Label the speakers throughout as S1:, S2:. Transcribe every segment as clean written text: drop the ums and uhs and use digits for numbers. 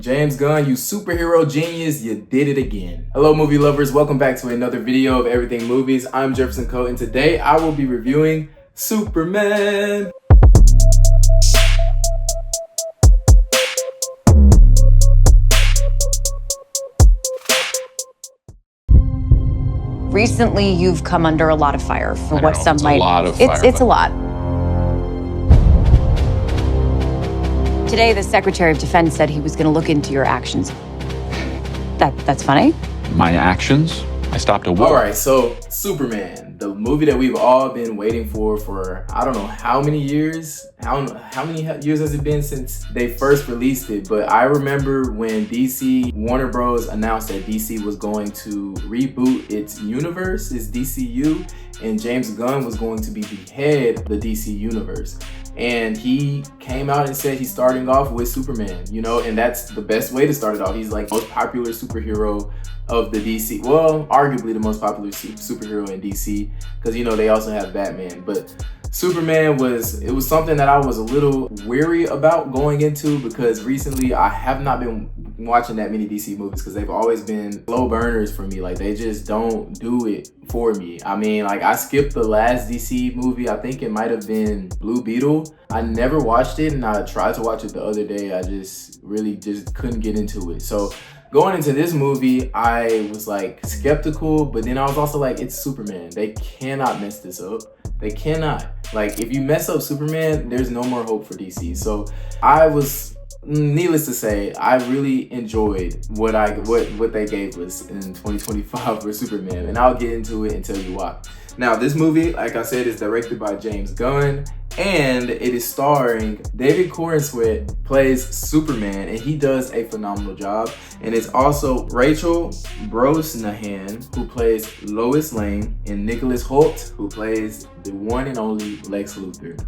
S1: James Gunn, you superhero genius, you did it again. Hello movie lovers, welcome back to another video of Everything Movies. I'm Jefferson Coe, and today I will be reviewing Superman.
S2: Recently, you've come under a lot of fire for what some might.
S3: It's a lot of fire.
S2: It's a lot. Today, the Secretary of Defense said he was going to look into your actions. That's funny.
S3: My actions? I stopped a war.
S1: All right, so Superman, the movie that we've all been waiting for I don't know how many years. How many years has it been since they first released it? But I remember when Warner Bros. Announced that DC was going to reboot its universe, its DCU, and James Gunn was going to be the head of the DC universe. And he came out and said he's starting off with Superman, you know, and that's the best way to start it off. He's like the most popular superhero of the DC, well, arguably the most popular superhero in DC, because, you know, they also have Batman. But Superman was something that I was a little weary about going into, because recently I have not been watching that many DC movies because they've always been slow burners for me. Like, they just don't do it for me. I mean, like, I skipped the last DC movie. I think it might have been Blue Beetle. I never watched it, and I tried to watch it the other day. I just really couldn't get into it. So going into this movie, I was like skeptical, but then I was also like, it's Superman. They cannot mess this up. They cannot. Like, if you mess up Superman, there's no more hope for DC. So needless to say, I really enjoyed what they gave us in 2025 for Superman, and I'll get into it and tell you why. Now, this movie, like I said, is directed by James Gunn, and it is starring David Corenswet plays Superman, and he does a phenomenal job. And it's also Rachel Brosnahan, who plays Lois Lane, and Nicholas Hoult, who plays the one and only Lex Luthor.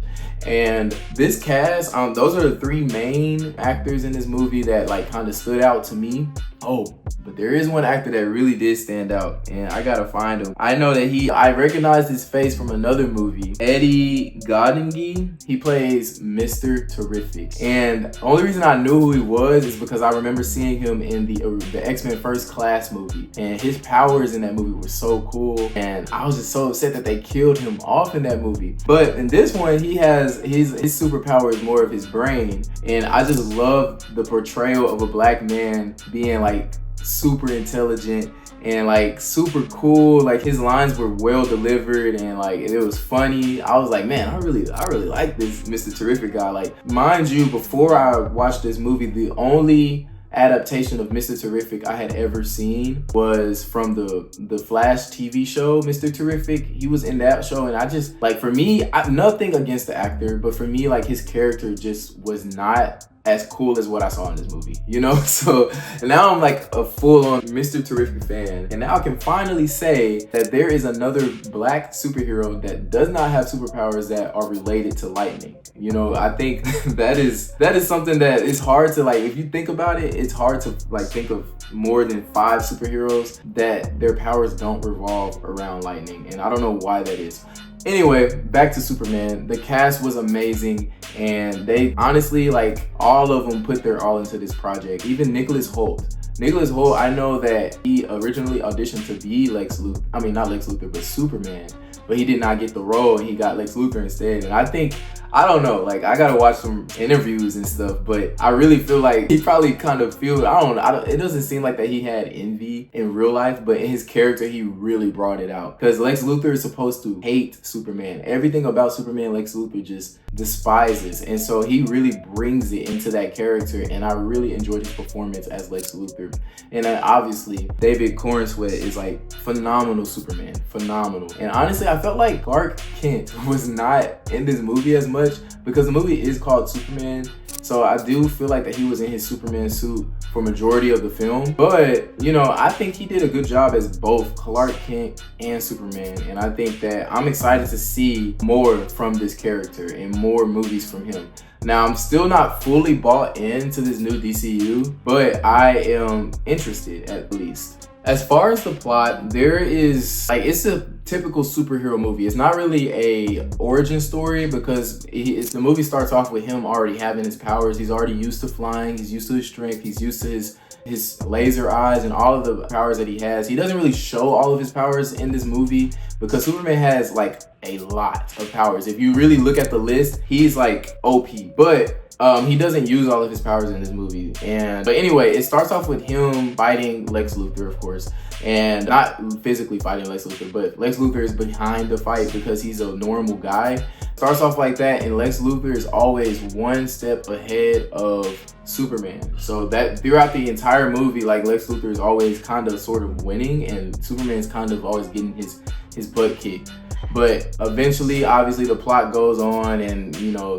S1: And this cast, those are the three main actors in this movie that like kind of stood out to me. Oh, but there is one actor that really did stand out, and I gotta find him. I know that I recognized his face from another movie, Eddie Godingy. He plays Mr. Terrific, and the only reason I knew who he was is because I remember seeing him in the X-Men First Class movie, and his powers in that movie were so cool, and I was just so upset that they killed him off in that movie. But in this one, he has his superpower is more of his brain, and I just love the portrayal of a black man being like super intelligent and like super cool. Like, his lines were well delivered, and like it was funny. I was like, man, I really like this Mr. Terrific guy. Like, mind you, before I watched this movie, the only adaptation of Mr. Terrific I had ever seen was from the Flash TV show, Mr. Terrific. He was in that show, and I just, like, for me, nothing against the actor, but for me, like, his character just was not as cool as what I saw in this movie, you know? So now I'm like a full-on Mr. Terrific fan, and now I can finally say that there is another black superhero that does not have superpowers that are related to lightning. You know, I think that is something that is hard to, like, if you think about it, it's hard to like think of more than 5 superheroes that their powers don't revolve around lightning, and I don't know why that is. Anyway, back to Superman. The cast was amazing, and they honestly, like, all of them put their all into this project. Even Nicholas Hoult. I know that he originally auditioned to be Lex Luthor. I mean, not Lex Luthor, but Superman. But he did not get the role, and he got Lex Luthor instead. And I don't know, like, I gotta watch some interviews and stuff, but I really feel like he probably kind of it doesn't seem like that he had envy in real life, but in his character, he really brought it out. Because Lex Luthor is supposed to hate Superman. Everything about Superman, Lex Luthor just despises. And so he really brings it into that character, and I really enjoyed his performance as Lex Luthor. And then obviously, David Corenswet is like phenomenal Superman, phenomenal. And honestly, I felt like Clark Kent was not in this movie as much, because the movie is called Superman. So I do feel like that he was in his Superman suit for majority of the film. But, you know, I think he did a good job as both Clark Kent and Superman. And I think that I'm excited to see more from this character and more movies from him. Now, I'm still not fully bought into this new DCU, but I am interested at least. As far as the plot, there is like, it's a typical superhero movie. It's not really a origin story because the movie starts off with him already having his powers. He's already used to flying. He's used to his strength. He's used to his laser eyes and all of the powers that he has. He doesn't really show all of his powers in this movie because Superman has like a lot of powers. If you really look at the list, he's like OP, but he doesn't use all of his powers in this movie. But anyway, it starts off with him fighting Lex Luthor, of course, and not physically fighting Lex Luthor, but Lex Luthor is behind the fight because he's a normal guy. Starts off like that, and Lex Luthor is always one step ahead of Superman. So that throughout the entire movie, like, Lex Luthor is always kind of sort of winning, and Superman's kind of always getting his butt kicked. But eventually, obviously, the plot goes on, and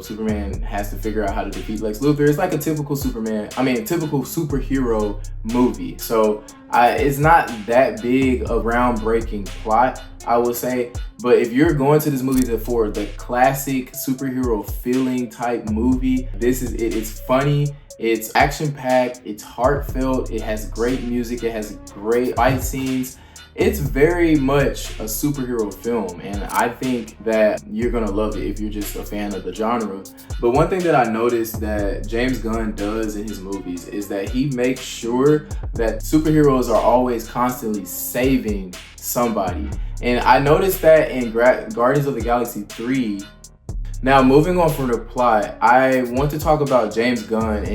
S1: Superman has to figure out how to defeat Lex Luthor. It's like a typical typical superhero movie. So it's not that big a groundbreaking plot, I would say. But if you're going to this movie for the classic superhero feeling type movie, this is it. It's funny. It's action-packed. It's heartfelt. It has great music. It has great fight scenes. It's very much a superhero film, and I think that you're gonna love it if you're just a fan of the genre. But one thing that I noticed that James Gunn does in his movies is that he makes sure that superheroes are always constantly saving somebody. And I noticed that in Guardians of the Galaxy 3. Now, moving on from the plot, I want to talk about James Gunn and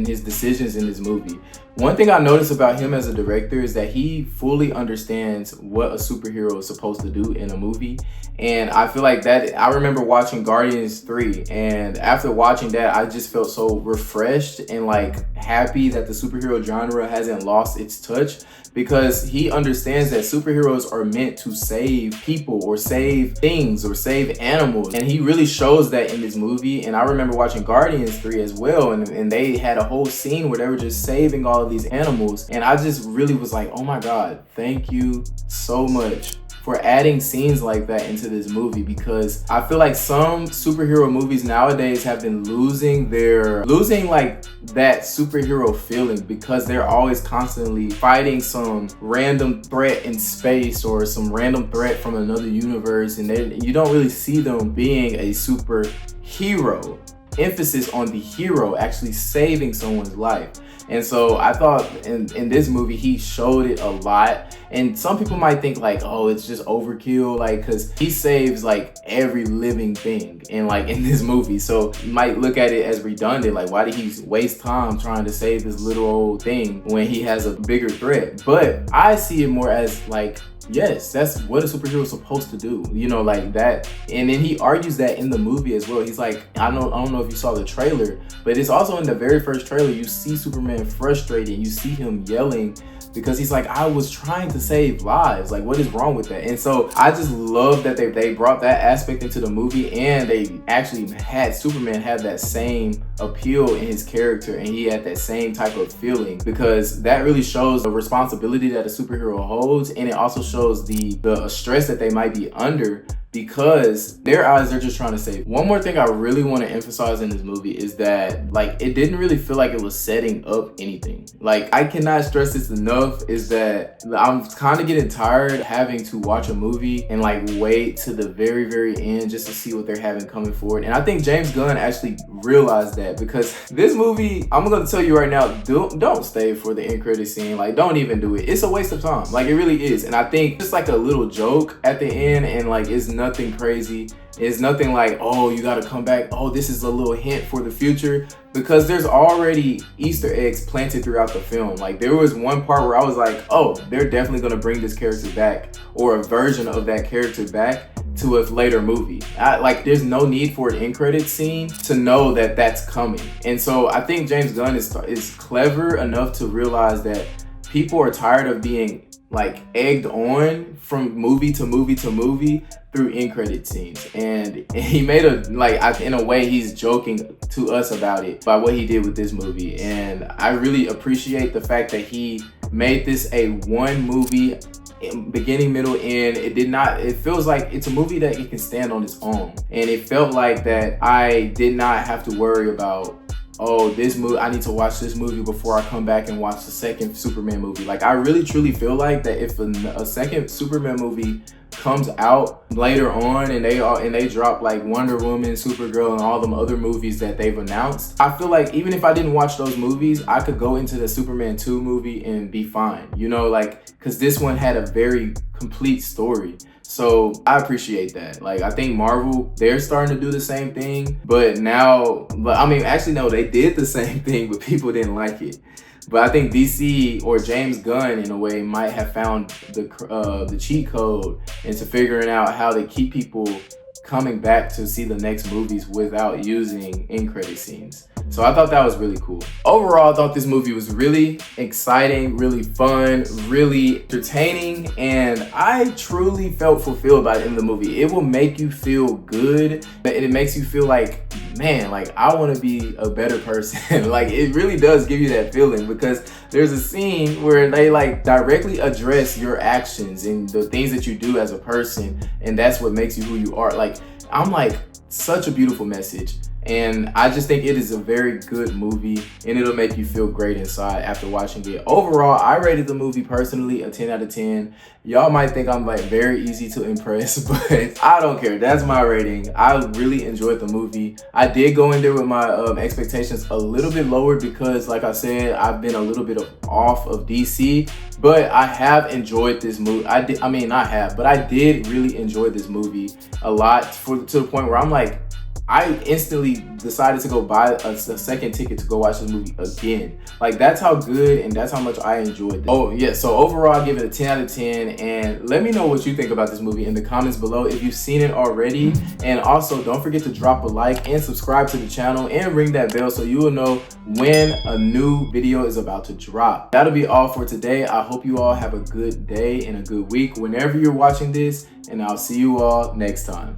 S1: his decisions in this movie. One thing I noticed about him as a director is that he fully understands what a superhero is supposed to do in a movie. And I feel like that, I remember watching Guardians 3, and after watching that, I just felt so refreshed and like happy that the superhero genre hasn't lost its touch, because he understands that superheroes are meant to save people or save things or save animals. And he really shows that in this movie. And I remember watching Guardians 3 as well, and they had a whole scene where they were just saving all of these animals. And I just really was like, oh my God, thank you so much for adding scenes like that into this movie, because I feel like some superhero movies nowadays have been losing like that superhero feeling, because they're always constantly fighting some random threat in space or some random threat from another universe, and you don't really see them being a superhero. Emphasis on the hero actually saving someone's life. And so I thought in this movie, he showed it a lot. And some people might think like, oh, it's just overkill, like, because he saves like every living thing in this movie. So you might look at it as redundant, like, why did he waste time trying to save this little old thing when he has a bigger threat? But I see it more as like, yes, that's what a superhero is supposed to do, like that. And then he argues that in the movie as well. He's like, I don't know if you saw the trailer, but it's also in the very first trailer, you see Superman frustrated, you see him yelling, because he's like, I was trying to save lives. Like, what is wrong with that? And so I just love that they brought that aspect into the movie, and they actually had Superman have that same appeal in his character, and he had that same type of feeling, because that really shows the responsibility that a superhero holds, and it also shows the stress that they might be under, because their eyes, they're just trying to save. One more thing I really want to emphasize in this movie is that, like, it didn't really feel like it was setting up anything. Like, I cannot stress this enough, is that I'm kind of getting tired having to watch a movie and like wait to the very, very end just to see what they're having coming forward. And I think James Gunn actually realized that, because this movie, I'm gonna tell you right now, don't stay for the end credit scene. Like, don't even do it. It's a waste of time. Like, it really is. And I think it's like a little joke at the end, and like, it's nothing crazy. It's nothing like, oh, you gotta come back, oh, this is a little hint for the future, because there's already Easter eggs planted throughout the film. Like, there was one part where I was like, oh, they're definitely gonna bring this character back, or a version of that character back to a later movie. There's no need for an end credit scene to know that that's coming. And so I think James Gunn is clever enough to realize that people are tired of being like egged on from movie to movie to movie through end credit scenes. And he made in a way, he's joking to us about it by what he did with this movie. And I really appreciate the fact that he made this a one movie, beginning, middle, end. It feels like it's a movie that it can stand on its own. And it felt like that I did not have to worry about, oh, this movie, I need to watch this movie before I come back and watch the second Superman movie. Like, I really truly feel like that if a second Superman movie comes out later on and they drop like Wonder Woman, Supergirl, and all them other movies that they've announced, I feel like even if I didn't watch those movies, I could go into the Superman 2 movie and be fine, you know, like, because this one had a very complete story. So I appreciate that. Like, I think Marvel, they're starting to do the same thing, but I mean, actually, no, they did the same thing, but people didn't like it. But I think DC or James Gunn, in a way, might have found the cheat code into figuring out how to keep people coming back to see the next movies without using end credit scenes. So I thought that was really cool. Overall, I thought this movie was really exciting, really fun, really entertaining, and I truly felt fulfilled by the end of the movie. It will make you feel good, and it makes you feel like, man, like, I want to be a better person. Like, it really does give you that feeling, because there's a scene where they like directly address your actions and the things that you do as a person, and that's what makes you who you are. Like, I'm like, such a beautiful message. And I just think it is a very good movie, and it'll make you feel great inside after watching it. Overall, I rated the movie personally a 10 out of 10. Y'all might think I'm like very easy to impress, but I don't care. That's my rating. I really enjoyed the movie. I did go in there with my expectations a little bit lower because, like I said, I've been a little bit off of DC, but I have enjoyed this movie. I did really enjoy this movie a lot, to the point where I'm like, I instantly decided to go buy a second ticket to go watch this movie again. Like, that's how good and that's how much I enjoyed it. Oh yeah, so overall I give it a 10 out of 10, and let me know what you think about this movie in the comments below if you've seen it already. And also, don't forget to drop a like and subscribe to the channel and ring that bell so you will know when a new video is about to drop. That'll be all for today. I hope you all have a good day and a good week whenever you're watching this, and I'll see you all next time.